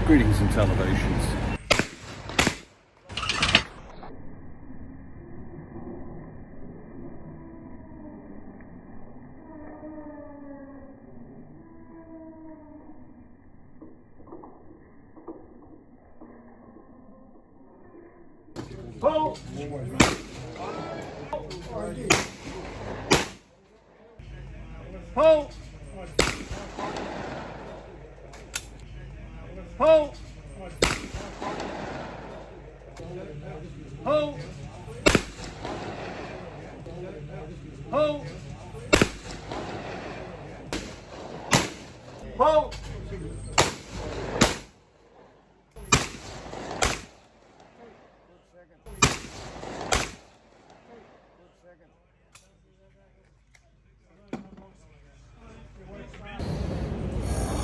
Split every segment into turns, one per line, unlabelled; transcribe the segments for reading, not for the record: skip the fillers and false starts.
Greetings and salutations.
Ho! Ho! Ho! Ho! Ho! Ho!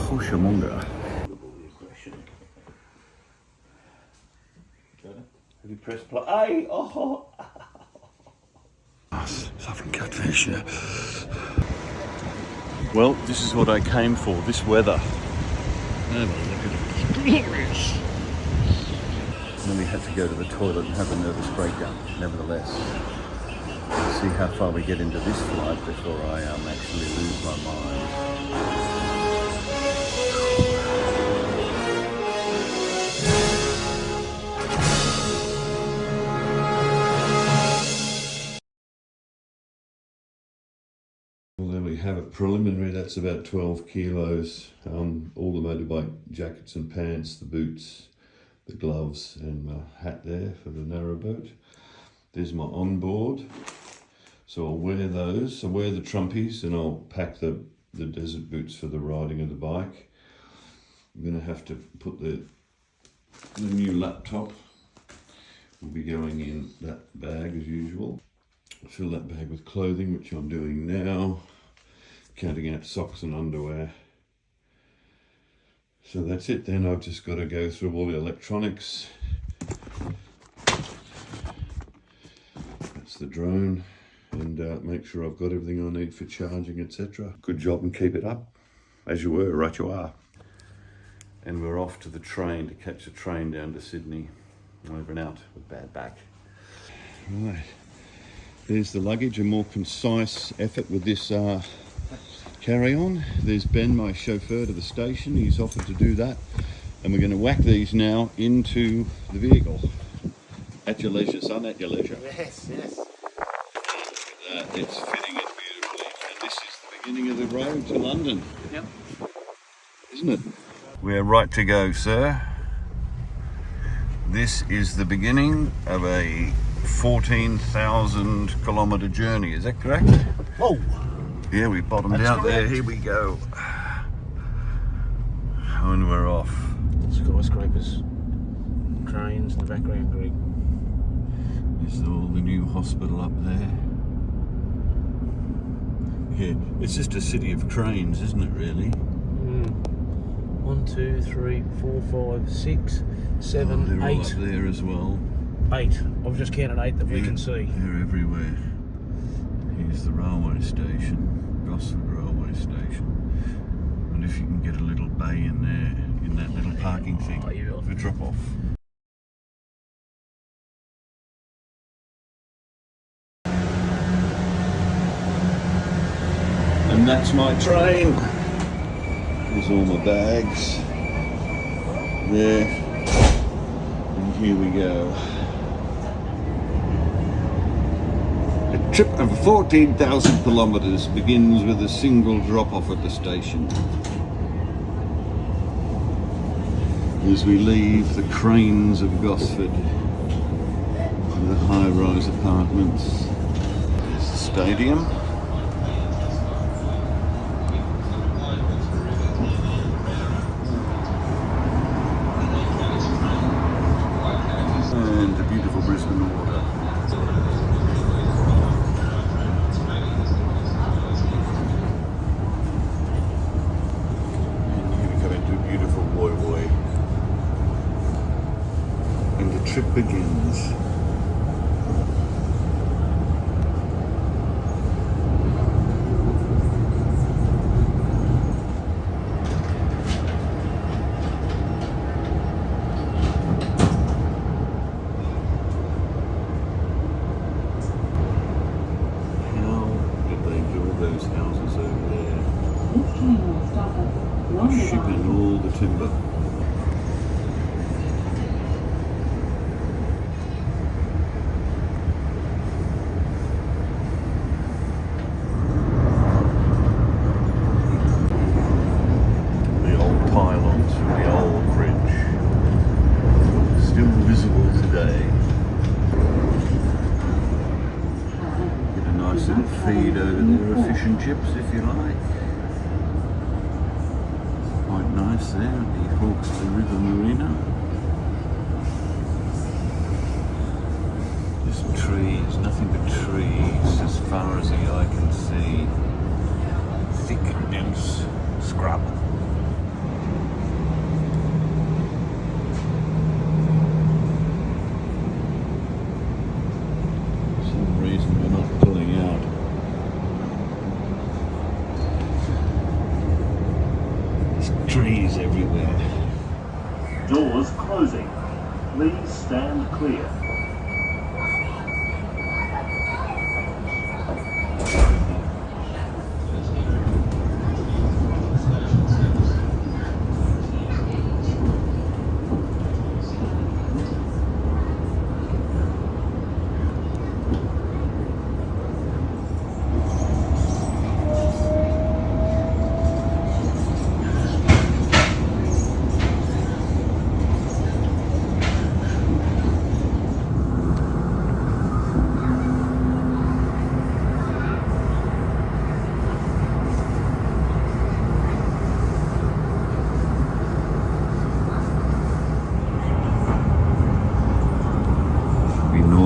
Pushamunga.
Have you pressed play? Oh!
Something catfish, yeah. Well, this is what I came for, this weather. Have a look at it. It's glorious. And then we had to go to the toilet and have a nervous breakdown, nevertheless. Let's see how far we get into this flight before I actually lose my mind. Well, there we have it. Preliminary, that's about 12 kilos. All the motorbike jackets and pants, the boots, the gloves and my hat there for the narrowboat. There's my onboard. So I'll wear those. I'll wear the trumpies and I'll pack the desert boots for the riding of the bike. I'm going to have to put the new laptop. Will be going in that bag as usual. Fill that bag with clothing, which I'm doing now, counting out socks and underwear. So that's it then. I've just got to go through all the electronics. That's the drone, and make sure I've got everything I need for charging, etc. Good job and keep it up. As you were, right you are. And we're off to the train to catch a train down to Sydney. Over and out with bad back. Right. There's the luggage, a more concise effort with this carry-on. There's Ben, my chauffeur to the station. He's offered to do that. And we're going to whack these now into the vehicle. At your leisure, son, at your leisure.
Yes, yes.
Look at that, it's fitting it beautifully. And this is the beginning of the road to London.
Yep.
Isn't it? We're right to go, sir. This is the beginning of a 14,000 kilometre journey, is that correct?
Whoa!
Yeah, we bottomed
That's
out
correct.
there, here we go. And we're off.
Skyscrapers, cranes in the background, Greg.
There's all the new hospital up there. Yeah, it's just a city of cranes, isn't it really?
1, 2, 3, 4, 5, 6, 7,
They're
8.
all up there as well.
8. I've just counted 8 that we can see.
They're everywhere. Here's the railway station, Gosford railway station. And if you can get a little bay in there, in that little parking thing for drop off. And that's my train. There's all my bags. There. And here we go. A trip of 14,000 kilometres begins with a single drop-off at the station. As we leave the cranes of Gosford, the high-rise apartments. There's the stadium. And the beautiful Brisbane water. Trip begins. ships, if you like. Quite nice there at the Hawkesbury River Marina. Just trees, nothing but trees as far as the eye can see. Thick, dense scrub. For some reason we're not pulling out. Trees everywhere.
Doors closing. Please stand clear.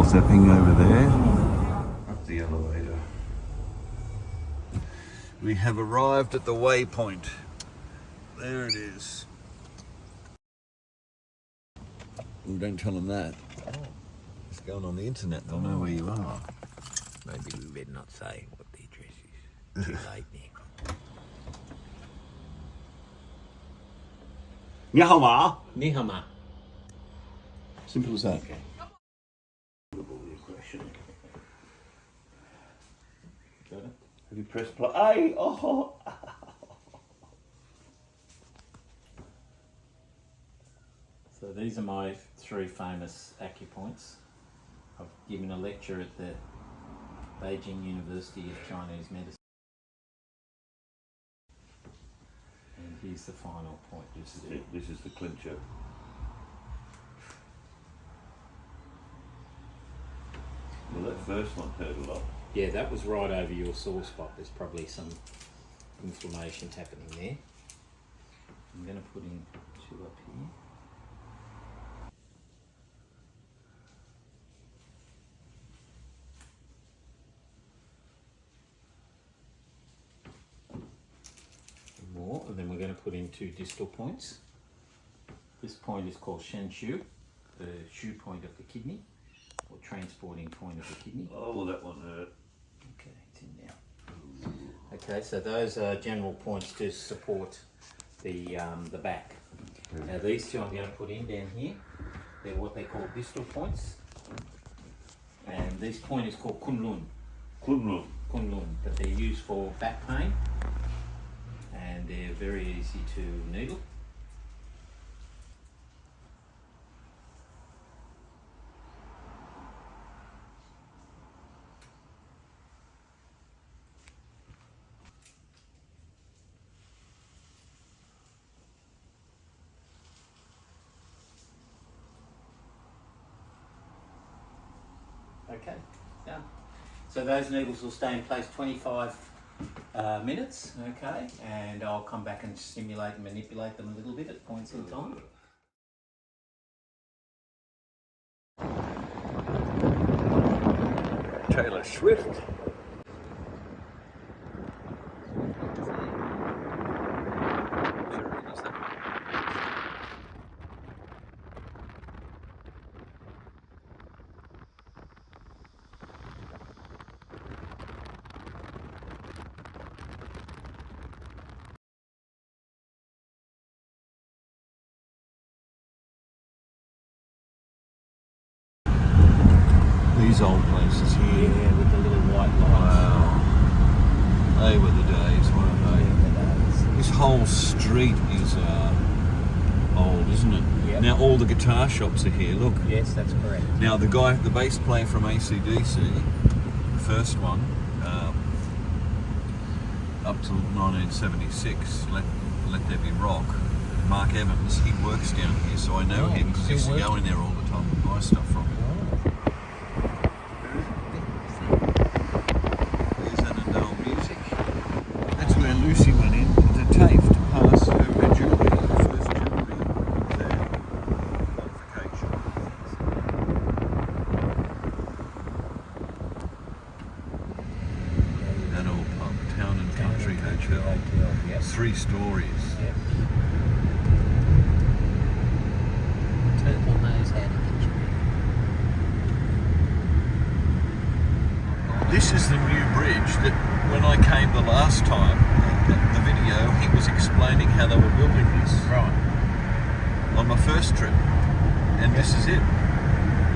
Stepping over there, up the elevator. We have arrived at the waypoint. There it is. Well, don't tell them that. It's going on the internet, they'll know where you are.
Maybe we better not say what the address is. Too late now.
你好吗?
你好吗?
Simple as that.
Okay. Got it?
Have you pressed play? Oh.
So these are my 3 famous acupoints. I've given a lecture at the Beijing University of Chinese Medicine. And here's the final point.
This is it. This is the clincher. Well, that first one hurt a lot.
Yeah, that was right over your sore spot. There's probably some inflammation happening there. I'm going to put in 2 up here. More, and then we're going to put in 2 distal points. This point is called Shen Shu, the shu point of the kidney, or transporting point of the kidney.
Oh, well, that one hurt.
Okay, it's in now. Okay, so those are general points to support the back. Now these 2 I'm going to put in down here. They're what they call distal points, and this point is called Kunlun.
Kunlun.
Kunlun, but they're used for back pain, and they're very easy to needle. Okay, done. So those needles will stay in place 25 minutes, okay, and I'll come back and stimulate and manipulate them a little bit at points in time.
Taylor Swift. These old places here.
Yeah, with the little white lights.
Wow. They were the days, weren't they? This whole street is old, isn't it?
Yep.
Now all the guitar shops are here, look.
Yes, that's correct.
Now the bass player from AC/DC, the first one, up till 1976, Let There Be Rock, Mark Evans, he works down here, so I know him because I used to go in there all the time and buy stuff from him. There's Annandale Music. on my first trip, and this is it.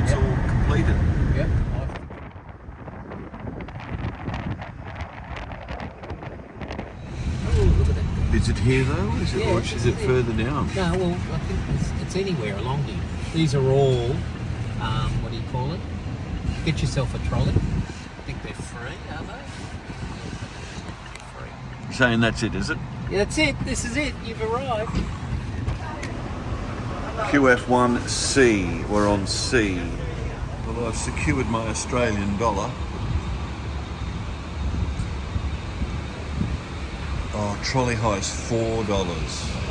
It's all completed.
Yep. Oh, look at that.
Is it here though? Is it,
Yeah,
or is it further down?
No, well, I think it's anywhere along here. These are all, what do you call it? Get yourself a trolley. I think they're free, are they? Free.
You're saying that's it, is it?
Yeah, that's it. This is it. You've arrived.
QF1C, we're on C. Well, I've secured my Australian dollar. Oh, trolley high's $4.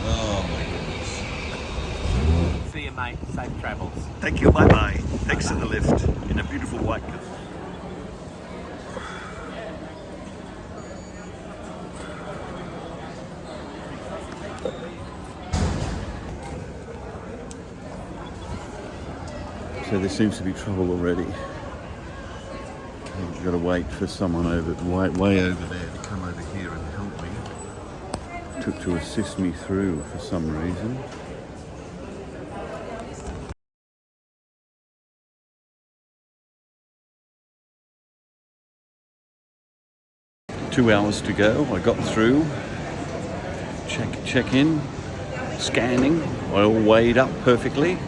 Oh my goodness.
See you, mate. Safe travels.
Thank you, bye-bye. Thanks for the lift in a beautiful white car. So there seems to be trouble already. I've got to wait for someone way over there to come over here and help me. To assist me through for some reason. Two hours to go. I got through. Check in. Scanning. I all weighed up perfectly.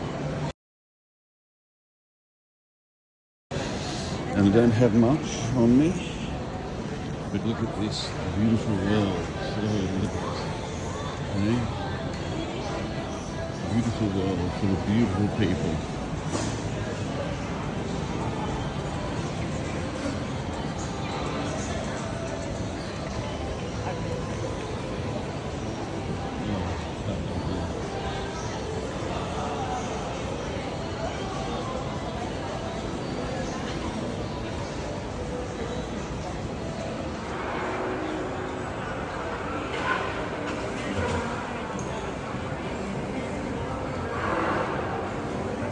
And I don't have much on me. But look at this beautiful world. So look at it. Beautiful world full of beautiful people.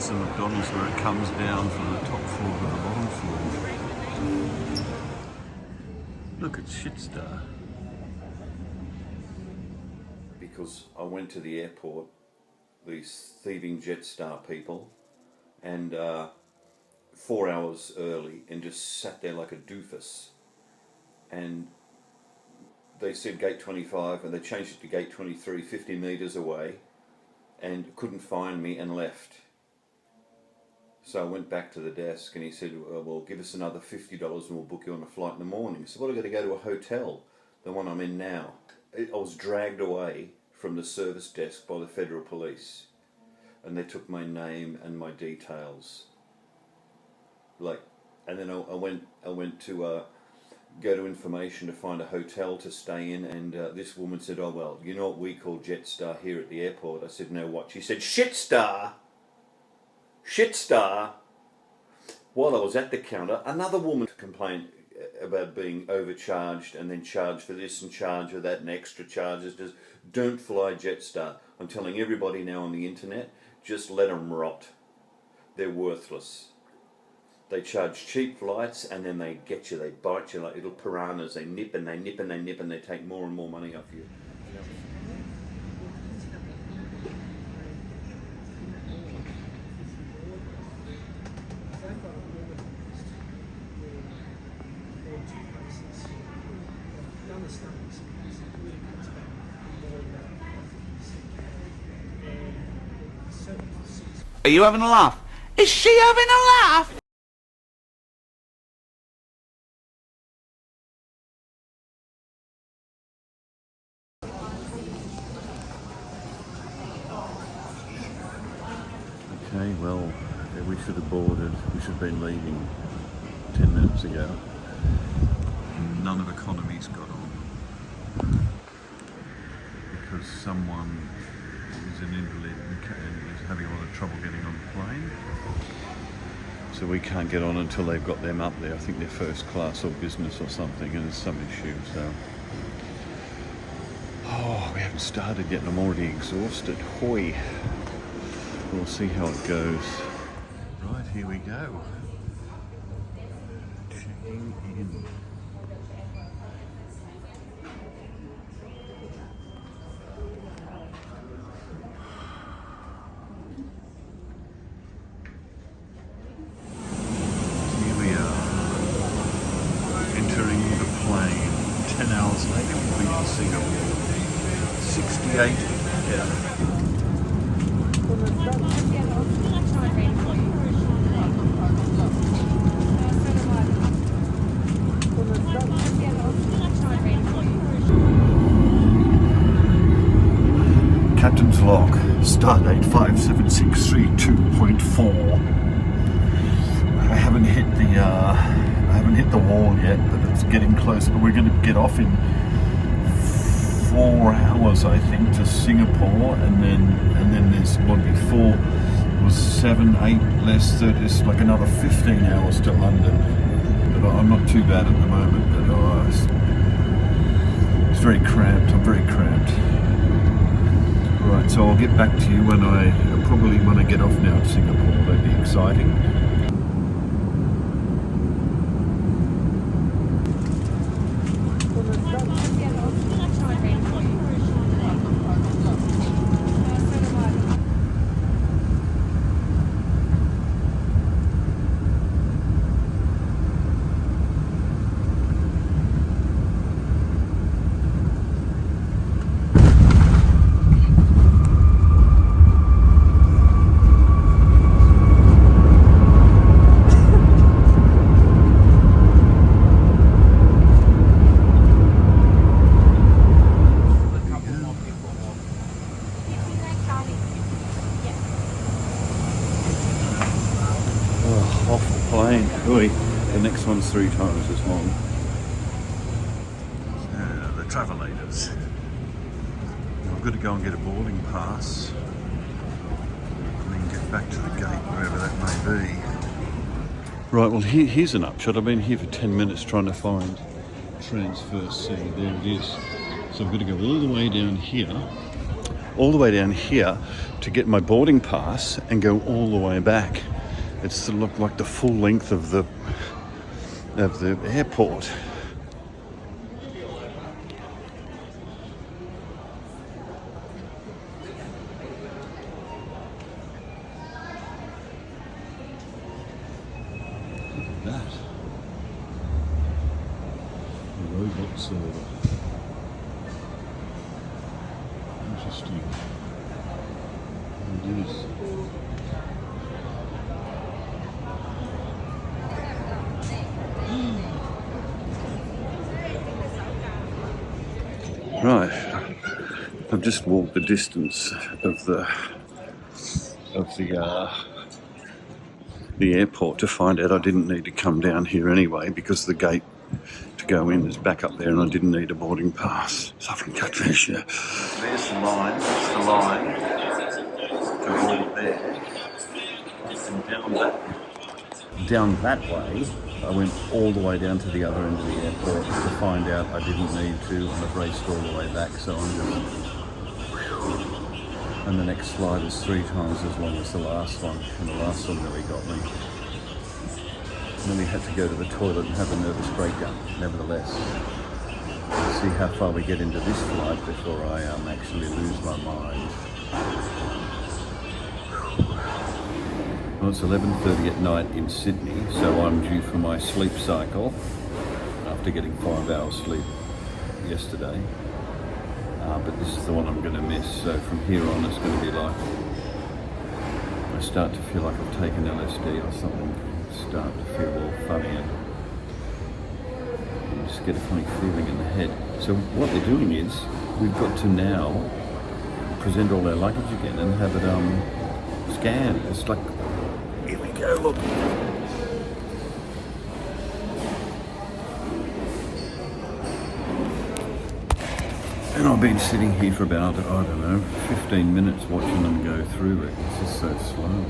The McDonald's where it comes down from the top floor to the bottom floor. Look at Shitstar. Because I went to the airport, these thieving Jetstar people, and 4 hours early, and just sat there like a doofus. And they said gate 25, and they changed it to gate 23, 50 metres away, and couldn't find me and left. So I went back to the desk and he said, well, give us another $50 and we'll book you on a flight in the morning. So I've got to go to a hotel, the one I'm in now. I was dragged away from the service desk by the federal police, and they took my name and my details. And then I went to go to information to find a hotel to stay in, and this woman said, oh well, you know what we call Jetstar here at the airport? I said, no, what? She said, Shitstar! Shitstar! While I was at the counter, another woman complained about being overcharged and then charged for this and charged for that and extra charges. Just don't fly Jetstar. I'm telling everybody now on the internet, just let them rot. They're worthless. They charge cheap flights and then they get you, they bite you like little piranhas. They nip and they nip and they nip and they take more and more money off you.
Are you having a laugh? Is she having a laugh?
Okay, well, we should have boarded. We should have been leaving 10 minutes ago. None of economy's got on because someone is an invalid and is having a lot of trouble getting on the plane. So we can't get on until they've got them up there. I think they're first class or business or something, and there's some issue. So, oh, we haven't started yet, and I'm already exhausted. Hoi. We'll see how it goes. Right, here we go. Checking in. gate. Yeah. Captain's log, stardate 57632.4. I haven't hit the wall yet, but it's getting close. But we're going to get off in 4 hours, I think, to Singapore, and then there's what before was 7, 8 less. There's like another 15 hours to London. But I'm not too bad at the moment. But it's very cramped. I'm very cramped. Right, so I'll get back to you when I get off now to Singapore. That'd be exciting. Off the plane. Oi, the next one's 3 times as long. The travellators. I've got to go and get a boarding pass and then get back to the gate, wherever that may be. Right, well here's an upshot. I've been here for 10 minutes trying to find transfer C. There it is. So I've got to go all the way down here to get my boarding pass and go all the way back. It's to look like the full length of the airport. Look at that. The robot server. Interesting. It is. Right, I've just walked the distance of the airport to find out I didn't need to come down here anyway, because the gate to go in is back up there and I didn't need a boarding pass. So I can cut this here. There's the line, that's the line to board there. And down that way, I went all the way down to the other end of the airport to find out I didn't need to, and I've raced all the way back, so I'm just... And the next flight is 3 times as long as the last one, and the last one really got me. And then we had to go to the toilet and have a nervous breakdown, nevertheless. We'll see how far we get into this flight before I actually lose my mind. Well, it's 11:30 at night in Sydney, so I'm due for my sleep cycle after getting 5 hours sleep yesterday. But this is the one I'm going to miss, so from here on it's going to be like, I start to feel like I've taken LSD or something. I start to feel all funny and I just get a funny feeling in the head. So what they're doing is, we've got to now present all our luggage again and have it scanned. It's like, here we go, look. And I've been sitting here for about, I don't know, 15 minutes watching them go through it. It's just so slow.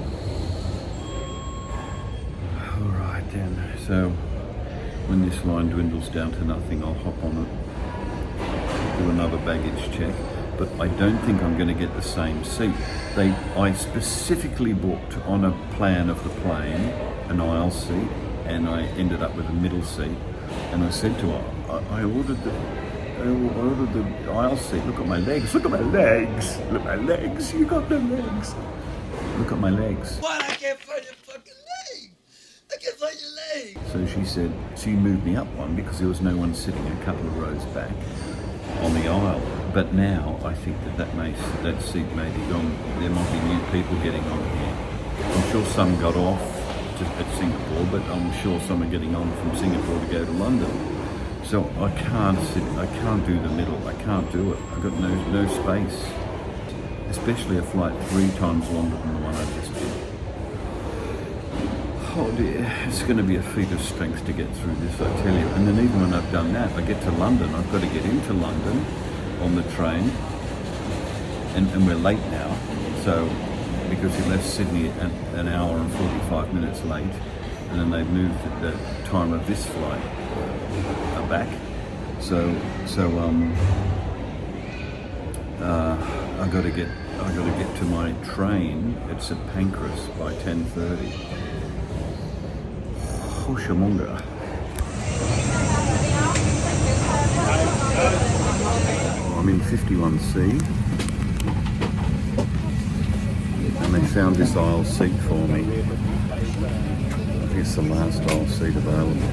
All right then, so when this line dwindles down to nothing, I'll hop on it, do another baggage check. But I don't think I'm going to get the same seat. I specifically booked on a plan of the plane an aisle seat, and I ended up with a middle seat. And I said to her, I ordered the aisle seat. Look at my legs. Look at my legs. Look at my legs. You got no legs. Look at my legs.
What? I can't find your fucking leg. I can't find your leg.
So she said she moved me up one because there was no one sitting a couple of rows back.
on the aisle. But now I think that seat may be gone. There might be new people getting on here. I'm sure some got off at Singapore, but I'm sure some are getting on from Singapore to go to London. So I can't do the middle. I can't do it. I've got no space. Especially a flight 3 times longer than the one I just did. Oh dear, it's going to be a feat of strength to get through this, I tell you. And then even when I've done that, I get to London, I've got to get into London on the train. And we're late now, so because we left Sydney an hour and 45 minutes late, and then they've moved the time of this flight back. So I got to get to my train at St Pancras by 10:30. Hushamonga. I'm in 51C, and they found this aisle seat for me. I think it's the last aisle seat available.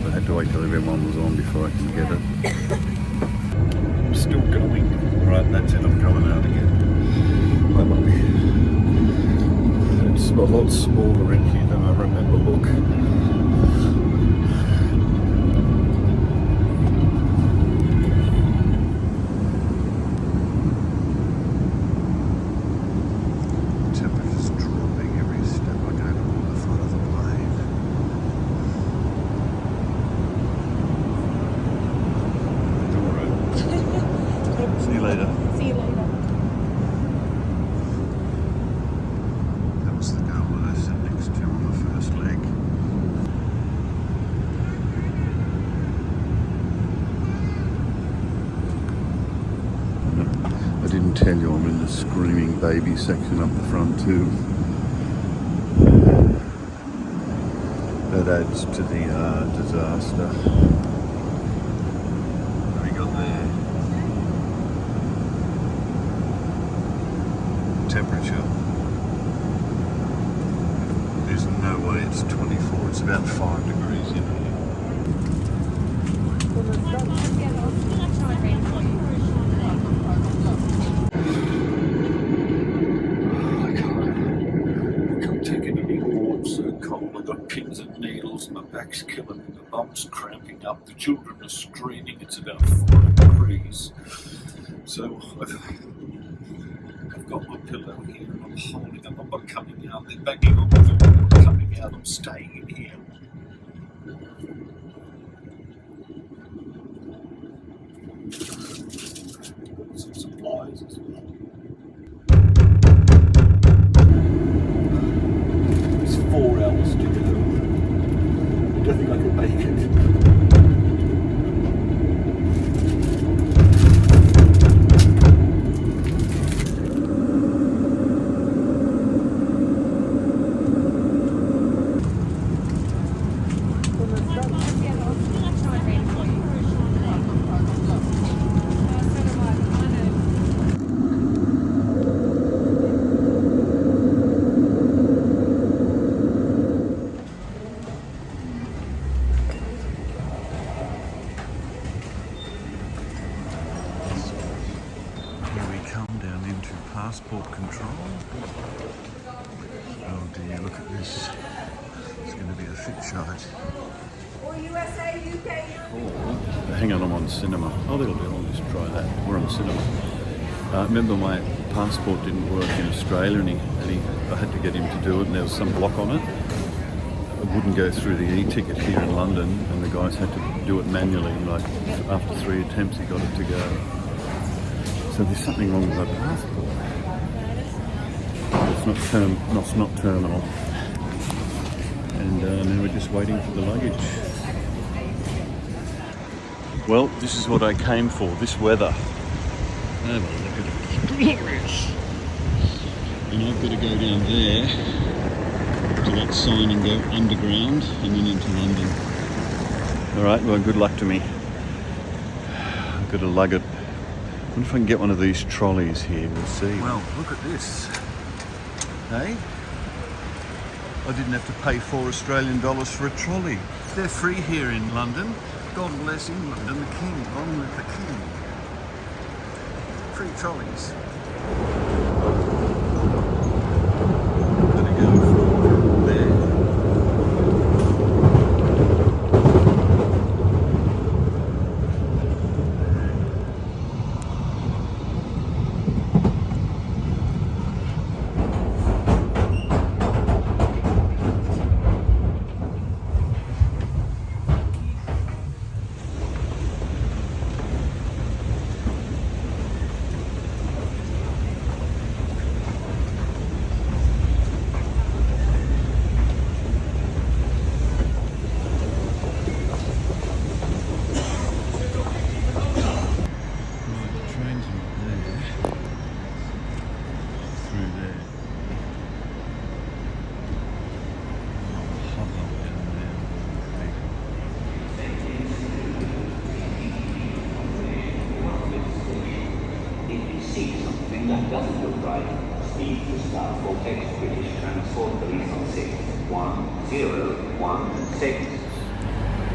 I had to wait till everyone was on before I could get it. I'm still going. Right, that's it, I'm going out again. Bye bye. It's a lot smaller in here than I remember. Look. Temperature's dropping every step I go toward the front of the plane. See you later.
See you later.
That was the girl that I sat next to on the first leg. I didn't tell you I'm in the screaming baby section up the front too. That adds to the disaster. What have we got there? Temperature. There's no way it's 24. It's about 5 degrees in here. I can't take it anymore. I'm so cold. I've got pins and needles. My back's killing me. My bum's cramping up. The children are screaming. It's about 5 degrees. So I've got my pillow here and I'm holding up. I'm not coming out. They're banging on the door. I'm not coming out. I'm staying in here. Some supplies as well. It's 4 hours to go. I don't think I can make it. Passport control. Oh dear, look at this. It's going to be a fit shot.
USA, UK,
Oh, hang on, I'm on cinema. Oh, that'll do. I'll just try that. We're on cinema. Remember my passport didn't work in Australia and I had to get him to do it and there was some block on it. It wouldn't go through the e-ticket here in London and the guys had to do it manually. Like after 3 attempts he got it to go. So there's something wrong with my passport. It's not terminal. And now we're just waiting for the luggage. Well, this is what I came for, this weather. Have a look at it, it's glorious. And I've got to go down there to that sign and go underground and then into London. All right, well, good luck to me. I've got to lug it. I wonder if I can get one of these trolleys here, we'll see. Well, look at this. Hey? I didn't have to pay $4 Australian for a trolley. They're free here in London. God bless England and the King, long live the King. 3 trolleys. Gonna go from there.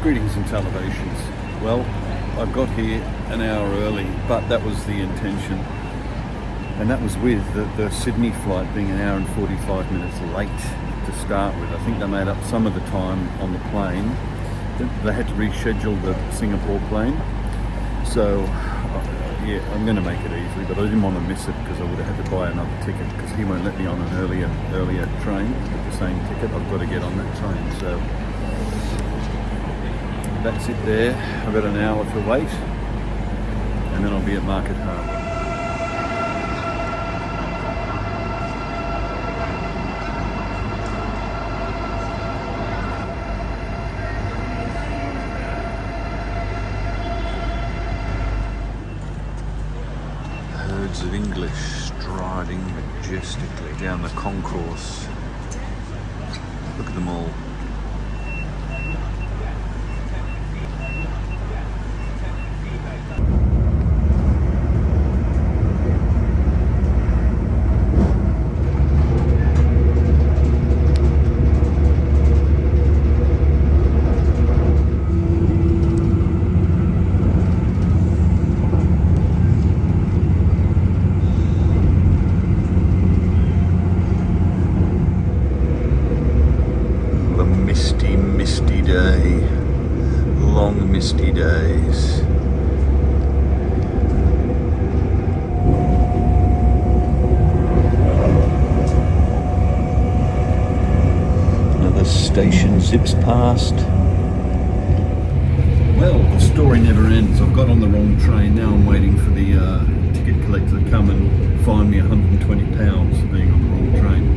Greetings and salutations. Well, I got here an hour early, but that was the intention. And that was with the Sydney flight being an hour and 45 minutes late to start with. I think they made up some of the time on the plane. They had to reschedule the Singapore plane. So, yeah, I'm going to make it easily, but I didn't want to miss it because I would have had to buy another ticket because he won't let me on an earlier train with the same ticket. I've got to get on that train. So that's it there. I've got an hour to wait and then I'll be at Market Harbour. Herds of English striding majestically down the concourse. Look at them all. Misty day, long misty days. Another station zips past. Well, the story never ends. I've got on the wrong train. Now I'm waiting for the ticket collector to come and fine me £120 for being on the wrong train.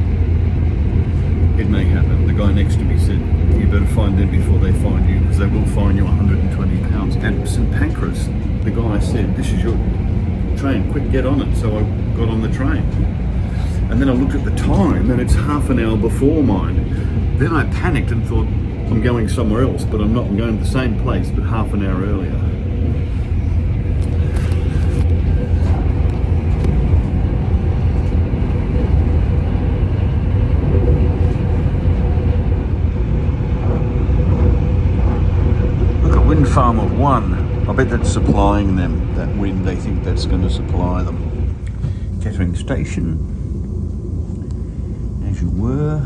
It may happen. The guy next to me said, you better find them before they find you, because they will fine you £120. And St Pancras, the guy said, this is your train, quick, get on it. So I got on the train. And then I looked at the time and it's half an hour before mine. Then I panicked and thought, I'm going somewhere else, but I'm not. I'm going to the same place, but half an hour earlier. Wind farm of 1. I bet that's supplying them, that wind. They think that's going to supply them. Kettering Station, as you were.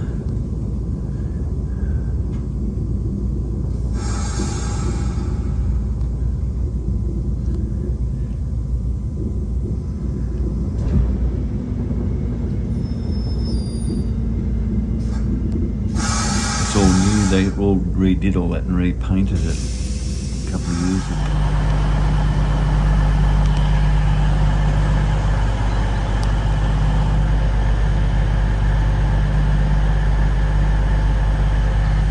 It's all new. They all redid all that and repainted it. Couple of years ago.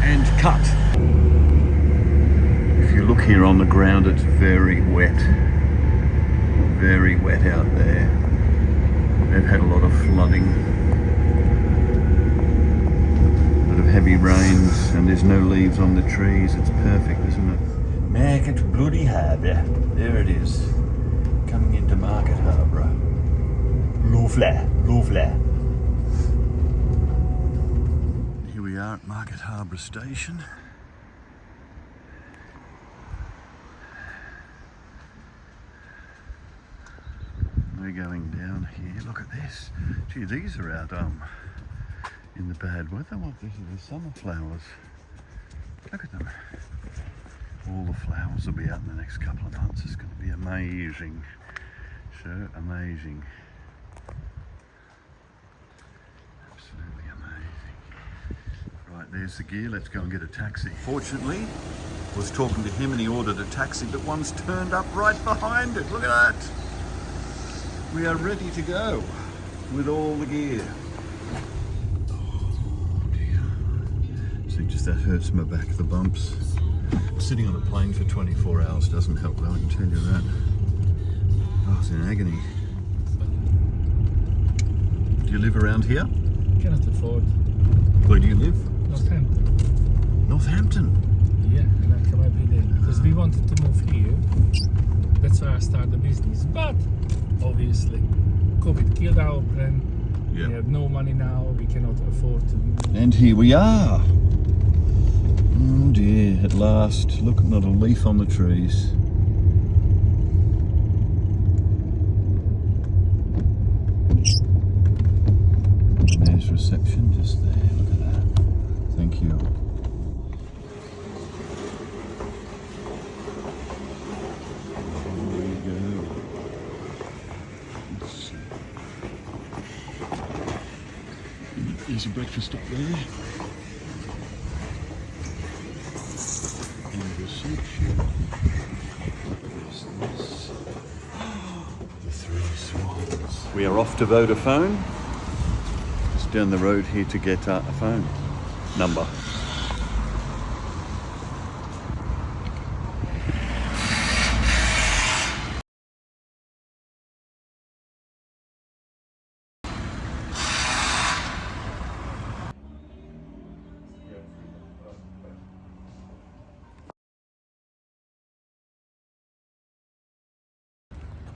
And cut. If you look here on the ground, it's very wet out there. They've had a lot of flooding, a lot of heavy rains, and there's no leaves on the trees. It's perfect, isn't it? Market Bloody Harbour. There it is. Coming into Market Harbour. Lovely. Here we are at Market Harbour Station. look at this. Gee, these are out in the bad weather. What, these are the summer flowers. Look at them. All the flowers will be out in the next couple of months. It's going to be amazing. So amazing. Absolutely amazing. Right, there's the gear. Let's go and get a taxi. Fortunately, I was talking to him and he ordered a taxi, but one's turned up right behind it. Look at that. We are ready to go with all the gear. Oh dear. See, just that hurts my back, the bumps. Sitting on a plane for 24 hours doesn't help though, I can tell you that. Oh, it's in agony. Do you live around here?
Cannot afford.
Where do you live?
Northampton.
Northampton?
Yeah, and I come every day because we wanted to move here. That's why I started the business. But obviously, COVID killed our plan.
Yeah.
We have no money now. We cannot afford to.
And here we are. Oh dear, at last. Look, not a leaf on the trees. There's reception just there. Look at that. Thank you. There you go. Let's see. There's a breakfast up there. And reception. There's this. The three swans. We are off to Vodafone. Just down the road here to get a phone number.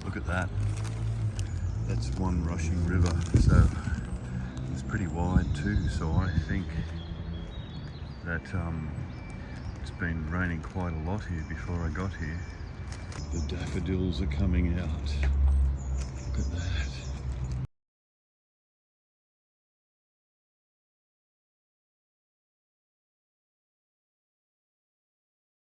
Look at that. That's one rushing river, so it's pretty wide too, so I think that it's been raining quite a lot here before I got here. The daffodils are coming out. Look at that.